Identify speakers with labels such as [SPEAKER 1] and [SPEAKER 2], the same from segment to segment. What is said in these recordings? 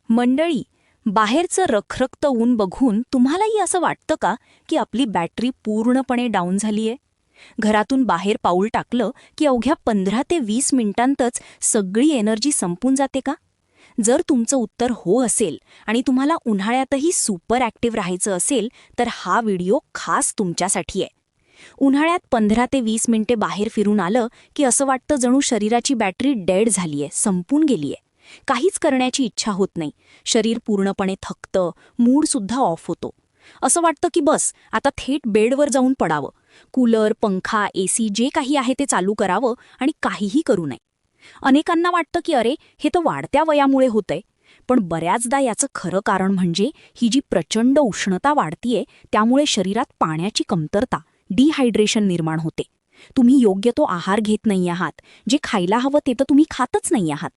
[SPEAKER 1] मंडळी, बाहेरचं रखरखतं ऊन बघून तुम्हालाही असं वाटतं का की आपली बॅटरी पूर्णपणे डाऊन झालीये? घरातून बाहेर पाऊल टाकलं की अवघ्या 15 ते 20 मिनिटांतच सगळी एनर्जी संपून जाते का? जर तुमचं उत्तर हो असेल आणि तुम्हाला उन्हाळ्यातही सुपर ॲक्टिव्ह राहायचं असेल तर हा व्हिडिओ खास तुमच्यासाठी आहे. उन्हाळ्यात 15 ते 20 मिनिटे बाहेर फिरून आलं की असं वाटतं जणू शरीराची बॅटरी डेड झालीये, संपून गेलीये. काहीच करण्याची इच्छा होत नाही, शरीर पूर्णपणे थकतं, मूडसुद्धा ऑफ होतो. असं वाटतं की बस आता थेट बेडवर जाऊन पडावं, कूलर, पंखा, एसी जे काही आहे ते चालू करावं आणि काहीही करू नये. अनेकांना वाटतं की अरे, हे तर वाढत्या वयामुळे होतंय. पण बऱ्याचदा याचं खरं कारण म्हणजे ही जी प्रचंड उष्णता वाढतीये त्यामुळे शरीरात पाण्याची कमतरता, डिहायड्रेशन निर्माण होते. तुम्ही योग्य तो आहार घेत नाही आहात, जे खायला हवं ते तर तुम्ही खातच नाही आहात.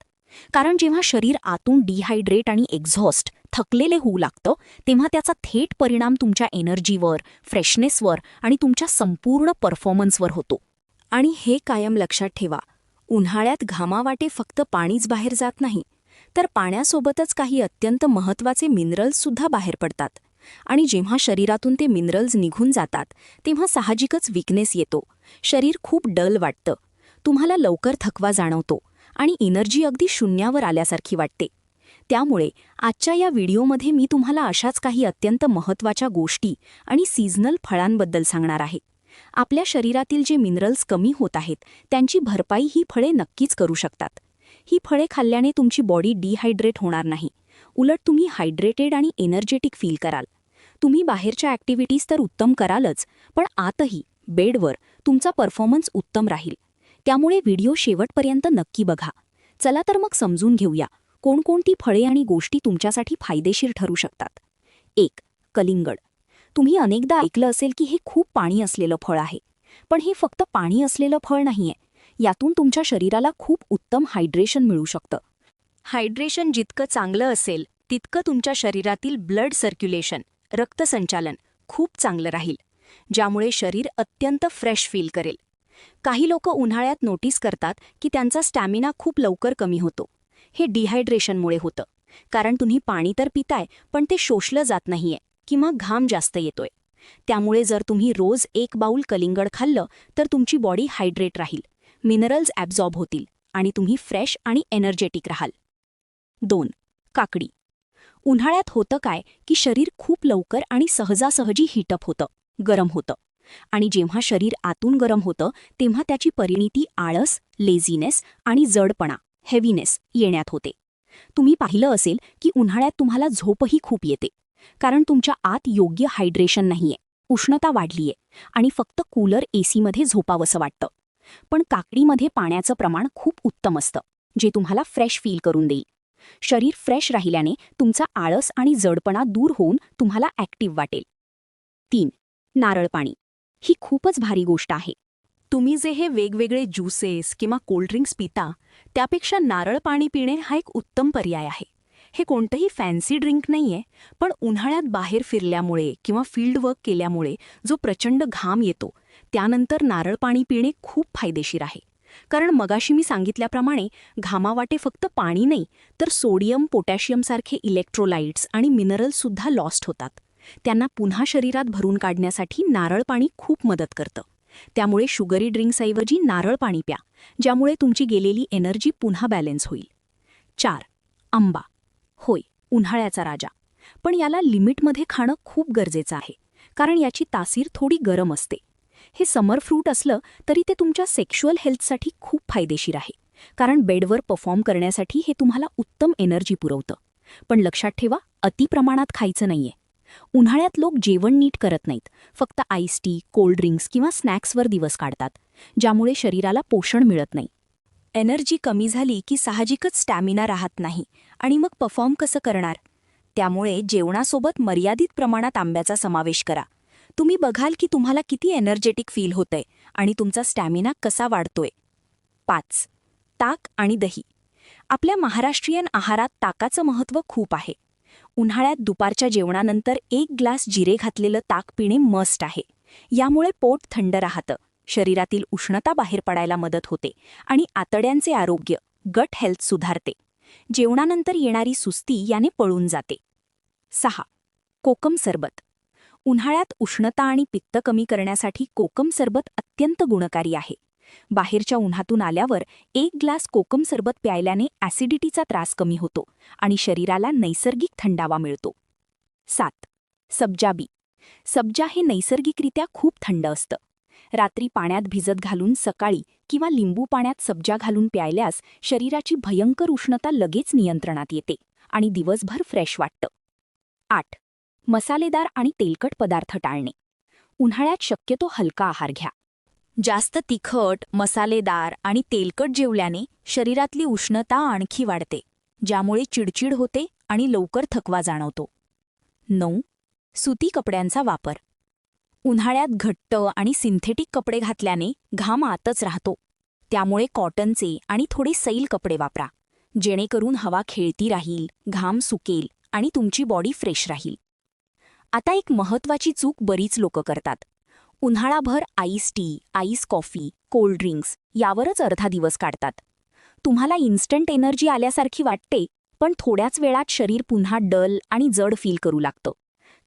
[SPEAKER 1] कारण जेव्हा शरीर आतून डिहायड्रेट आणि एक्झॉस्ट, थकलेले होऊ लागतं, तेव्हा त्याचा थेट परिणाम तुमच्या एनर्जीवर, फ्रेशनेसवर आणि तुमच्या संपूर्ण परफॉर्मन्सवर होतो. आणि हे कायम लक्षात ठेवा, उन्हाळ्यात घामावाटे फक्त पाणीच बाहेर जात नाही, तर पाण्यासोबतच काही अत्यंत महत्त्वाचे मिनरल्ससुद्धा बाहेर पडतात. आणि जेव्हा शरीरातून ते मिनरल्स निघून जातात तेव्हा साहजिकच वीकनेस येतो, शरीर खूप डल वाटतं, तुम्हाला लवकर थकवा जाणवतो आणि एनर्जी अगदी शून्यावर आल्यासारखी वाटते. त्यामुळे आजच्या या व्हिडिओमध्ये मी तुम्हाला अशाच काही अत्यंत महत्त्वाच्या गोष्टी आणि सीझनल फळांबद्दल सांगणार आहे. आपल्या शरीरातील जे मिनरल्स कमी होत आहेत त्यांची भरपाई ही फळे नक्कीच करू शकतात. ही फळे खाल्ल्याने तुमची बॉडी डिहायड्रेट होणार नाही, उलट तुम्ही हायड्रेटेड आणि एनर्जेटिक फील कराल. तुम्ही बाहेरच्या ॲक्टिव्हिटीज तर उत्तम करालच, पण आतही बेडवर तुमचा परफॉर्मन्स उत्तम राहील. त्यामुळे व्हिडिओ शेवटपर्यंत नक्की बघा. चला तर मग समजून घेऊया कोणकोणती फळे आणि गोष्टी तुमच्यासाठी फायदेशीर ठरू शकतात. 1. कलिंगड. तुम्ही अनेकदा ऐकलं असेल की हे खूप पाणी असलेलं फळ आहे, पण हे फक्त पाणी असलेलं फळ नाहीये. यातून तुमच्या शरीराला खूप उत्तम हायड्रेशन मिळू शकतं. हायड्रेशन जितकं चांगलं असेल तितकं तुमच्या शरीरातील ब्लड सर्क्युलेशन, रक्तसंचालन खूप चांगलं राहील, ज्यामुळे शरीर अत्यंत फ्रेश फील करेल. काही लोक उन्हाळ्यात नोटीस करतात की त्यांचा स्टॅमिना खूप लवकर कमी होतो. हे डिहायड्रेशनमुळे होतं, कारण तुम्ही पाणी तर पिताय पण ते शोषलं जात नाहीये किंवा घाम जास्त येतोय. त्यामुळे जर तुम्ही रोज 1 बाऊल कलिंगड खाल्लं तर तुमची बॉडी हायड्रेट राहील, मिनरल्स ॲब्झॉर्ब होतील आणि तुम्ही फ्रेश आणि एनर्जेटिक राहाल. 2. काकडी. उन्हाळ्यात होतं काय की शरीर खूप लवकर आणि सहजासहजी हीटअप होतं, गरम होतं. आणि जेव्हा शरीर आतून गरम होतं तेव्हा त्याची परिणिती आळस, लेझीनेस आणि जडपणा, हेवीनेस येण्यात होते. तुम्ही पाहिलं असेल की उन्हाळ्यात तुम्हाला झोपही खूप येते, कारण तुमच्या आत योग्य हायड्रेशन नाहीये, उष्णता वाढलीये आणि फक्त कूलर, एसीमध्ये झोपावंसं वाटतं. पण काकडीमध्ये पाण्याचं प्रमाण खूप उत्तम असतं, जे तुम्हाला फ्रेश फील करून देईल. शरीर फ्रेश राहिल्याने तुमचा आळस आणि जडपणा दूर होऊन तुम्हाला ॲक्टिव्ह वाटेल. 3. नारळ पाणी. ही खूपच भारी गोष्ट आहे. तुम्ही जे हे वेगवेगळे ज्यूसेस किंवा कोल्ड्रिंक्स पिता त्यापेक्षा नारळ पाणी पिणे हा एक उत्तम पर्याय आहे. हे कोणतंही फॅन्सी ड्रिंक नाहीये, पण उन्हाळ्यात बाहेर फिरल्यामुळे किंवा फील्ड वर्क केल्यामुळे जो प्रचंड घाम येतो त्यानंतर नारळ पाणी पिणे खूप फायदेशीर आहे. कारण मगाशी मी सांगितल्याप्रमाणे घामावाटे फक्त पाणी नाही तर सोडियम, पोटॅशियमसारखे इलेक्ट्रोलाइट्स आणि मिनरल्ससुद्धा लॉस्ट होतात. त्यांना पुन्हा शरीरात भरून काढण्यासाठी नारळ पाणी खूप मदत करतं. त्यामुळे शुगरी ड्रिंक्सऐवजी नारळ पाणी प्या, ज्यामुळे तुमची गेलेली एनर्जी पुन्हा बॅलन्स होईल. 4. आंबा. होय, उन्हाळ्याचा राजा. पण याला लिमिटमध्ये खाणं खूप गरजेचं आहे, कारण याची तासीर थोडी गरम असते. हे समर फ्रूट असलं तरी ते तुमच्या सेक्शुअल हेल्थसाठी खूप फायदेशीर आहे, कारण बेडवर परफॉर्म करण्यासाठी हे तुम्हाला उत्तम एनर्जी पुरवतं. पण लक्षात ठेवा, अतिप्रमाणात खायचं नाहीये. उन्हाळ्यात लोक जेवण नीट करत नाहीत, फक्त आईस टी, कोल्ड ड्रिंक्स किंवा स्नॅक्सवर दिवस काढतात, ज्यामुळे शरीराला पोषण मिळत नाही. एनर्जी कमी झाली की साहजिकच स्टॅमिना राहत नाही आणि मग परफॉर्म कसं करणार? त्यामुळे जेवणासोबत मर्यादित प्रमाणात आंब्याचा समावेश करा. तुम्ही बघाल की तुम्हाला किती एनर्जेटिक फील होतंय आणि तुमचा स्टॅमिना कसा वाढतोय. 5. ताक आणि दही. आपल्या महाराष्ट्रीयन आहारात ताकाचं महत्त्व खूप आहे. उन्हाळ्यात दुपारच्या जेवणानंतर 1 ग्लास जिरे घातलेलं ताक पिणे मस्ट आहे. यामुळे पोट थंड राहतं, शरीरातील उष्णता बाहेर पडायला मदत होते आणि आतड्यांचे आरोग्य, गट हेल्थ सुधारते. जेवणानंतर येणारी सुस्ती याने पळून जाते. 6. कोकम सरबत. उन्हाळ्यात उष्णता आणि पित्त कमी करण्यासाठी कोकम सरबत अत्यंत गुणकारी आहे. बाहेरच्या उन्हातून आल्यावर 1 ग्लास कोकम सरबत प्यायल्याने ॲसिडिटीचा त्रास कमी होतो आणि शरीराला नैसर्गिक थंडावा मिळतो. 7. सब्जा बी. सब्जा हे नैसर्गिकरित्या खूप थंड असतं. रात्री पाण्यात भिजत घालून सकाळी किंवा लिंबू पाण्यात सब्जा घालून प्यायल्यास शरीराची भयंकर उष्णता लगेच नियंत्रणात येते आणि दिवसभर फ्रेश वाटतं. 8. मसालेदार आणि तेलकट पदार्थ टाळणे. उन्हाळ्यात शक्यतो हलका आहार घ्या. जास्त तिखट, मसालेदार आणि तेलकट जेवल्याने शरीरातली उष्णता आणखी वाढते, ज्यामुळे चिडचिड होते आणि लवकर थकवा जाणवतो. 9. सुती कपड्यांचा वापर. उन्हाळ्यात घट्ट आणि सिंथेटिक कपडे घातल्याने घाम आतच राहतो. त्यामुळे कॉटनचे आणि थोडे सैल कपडे वापरा, जेणेकरून हवा खेळती राहील, घाम सुकेल आणि तुमची बॉडी फ्रेश राहील. आता एक महत्त्वाची चूक बरीच लोकं करतात. उन्हाळाभर ice tea, ice coffee, cold drinks यावरच अर्धा दिवस काढतात. तुम्हाला इन्स्टंट एनर्जी आल्यासारखी वाटते, पण थोड्याच वेळात शरीर पुन्हा डल आणि जड फील करू लागतं,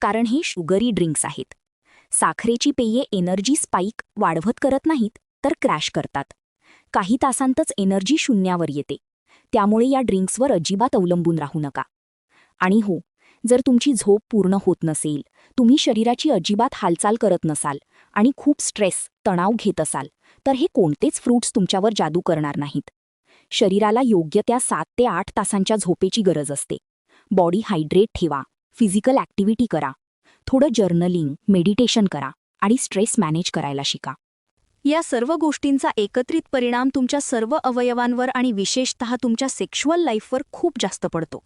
[SPEAKER 1] कारण हे शुगरी ड्रिंक्स आहेत. साखरेची पेये एनर्जी स्पाइक वाढवत करत नाहीत, तर क्रॅश करतात. काही तासांतच एनर्जी शून्यावर येते. त्यामुळे या ड्रिंक्सवर अजिबात अवलंबून राहू नका. आणि हो, जर तुमची झोप पूर्ण होत नसेल, तुम्ही शरीराची अजिबात हालचाल करत नसाल आणि खूप स्ट्रेस, तणाव घेत असाल, तर हे कोणतेच फ्रूट्स तुमच्यावर जादू करणार नाहीत. शरीराला योग्य त्या 7 ते 8 तासांच्या झोपेची गरज असते. बॉडी हायड्रेट ठेवा, फिजिकल ॲक्टिव्हिटी करा, थोडं जर्नलिंग, मेडिटेशन करा आणि स्ट्रेस मॅनेज करायला शिका. या सर्व गोष्टींचा एकत्रित परिणाम तुमच्या सर्व अवयवांवर आणि विशेषतः तुमच्या सेक्शुअल लाईफवर खूप जास्त पडतो.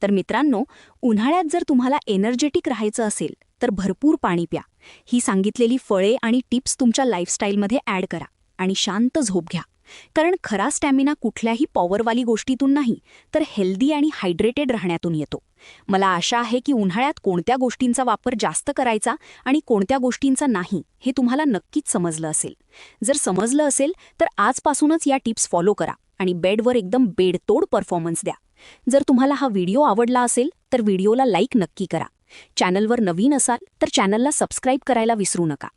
[SPEAKER 1] तर मित्रांनो, उन्हाळ्यात जर तुम्हाला एनर्जेटिक राहायचं असेल तर भरपूर पाणी प्या. ही सांगितलेली फळे आणि टिप्स तुमच्या लाईफस्टाईलमध्ये ॲड करा आणि शांत झोप घ्या. कारण खरा स्टॅमिना कुठल्याही पॉवरवाली गोष्टीतून नाही, तर हेल्दी आणि हायड्रेटेड राहण्यातून येतो. मला आशा आहे की उन्हाळ्यात कोणत्या गोष्टींचा वापर जास्त करायचा आणि कोणत्या गोष्टींचा नाही हे तुम्हाला नक्कीच समजलं असेल. जर समजलं असेल तर आजपासूनच या टिप्स फॉलो करा आणि बेडवर एकदम बेडतोड परफॉर्मन्स द्या. जर तुम्हाला हा व्हिडिओ आवडला असेल तर व्हिडिओला लाईक नक्की करा. चॅनलवर नवीन असाल तर चॅनलला सबस्क्राईब करायला विसरू नका.